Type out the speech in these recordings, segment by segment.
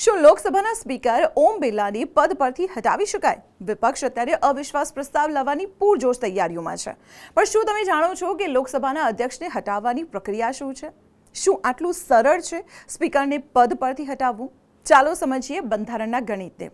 શું લોકસભાના સ્પીકર ઓમ બિરલાની પદ પરથી હટાવી શકાય? વિપક્ષ અત્યારે અવિશ્વાસ પ્રસ્તાવ લાવવાની પૂરજોશ તૈયારીઓમાં છે. પણ શું તમે જાણો છો કે લોકસભાના અધ્યક્ષને હટાવવાની પ્રક્રિયા શું છે? શું આટલું સરળ છે સ્પીકરને પદ પરથી હટાવવું? ચાલો સમજીએ બંધારણના ગણિતને.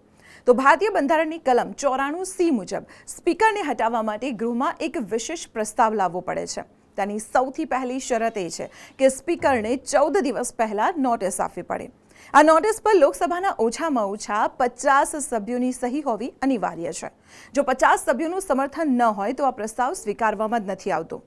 તો ભારતીય બંધારણની કલમ 94C મુજબ સ્પીકરને હટાવવા માટે ગૃહમાં એક વિશેષ પ્રસ્તાવ લાવવો પડે છે. તેની સૌથી પહેલી શરત એ છે કે સ્પીકરને 14 દિવસ પહેલા નોટિસ આપવી પડે. આ નોટિસ પર લોકસભાના ઓછામાં ઓછા 50 સભ્યોની સહી હોવી અનિવાર્ય છે. જો 50 સભ્યોનું સમર્થન ન હોય તો આ પ્રસ્તાવ સ્વીકારવામાં જ નથી આવતો.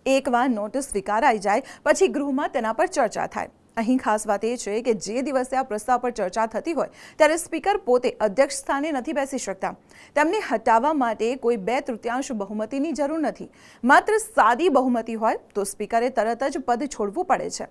એકવાર નોટિસ સ્વીકારાઈ જાય પછી ગૃહમાં તેના પર ચર્ચા થાય. અહીં ખાસ વાત એ છે કે જે દિવસે આ પ્રસ્તાવ પર ચર્ચા થતી હોય ત્યારે સ્પીકર પોતે અધ્યક્ષ સ્થાને નથી બેસી શકતા. તેમને હટાવવા માટે કોઈ 2/3 બહુમતીની જરૂર નથી. માત્ર સાદી બહુમતી હોય તો સ્પીકરે તરત જ પદ છોડવું પડે છે.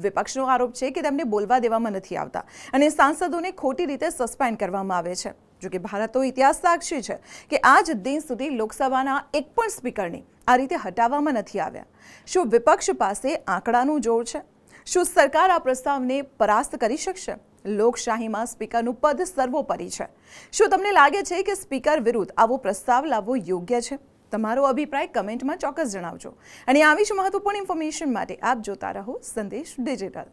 વિપક્ષનો આરોપ છે કે તેમને બોલવા દેવામાં નથી આવતા અને સાંસદોને ખોટી રીતે સસ્પેન્ડ કરવામાં આવે છે. જોકે ભારતનો ઇતિહાસ સાક્ષી છે કે આજ દિન સુધી લોકસભાના એક પણ સ્પીકરને આ રીતે હટાવવામાં નથી આવ્યા. શું વિપક્ષ પાસે આંકડાનું જોર છે? શું સરકાર આ પ્રસ્તાવને પરાસ્ત કરી શકશે? લોકશાહીમાં સ્પીકરનું પદ સર્વોપરી છે. શું તમને લાગે છે કે સ્પીકર વિરુદ્ધ આવો પ્રસ્તાવ લાવવો યોગ્ય છે? તમારો અભિપ્રાય કમેન્ટમાં ચોક્કસ જણાવજો. અને આવી જ મહત્વપૂર્ણ ઇન્ફોર્મેશન માટે આપ જોતા રહો સંદેશ ડિજિટલ.